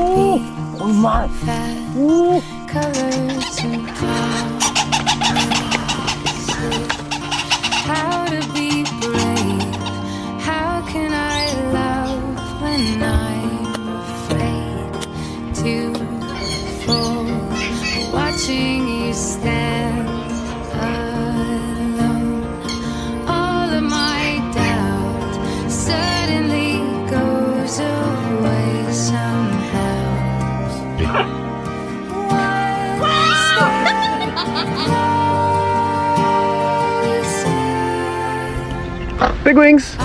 Oh my! Oh! Colors and how to be brave. How can I love when I'm afraid to fall? Watching you stand alone, all of my doubt suddenly goes away somehow. Big wings!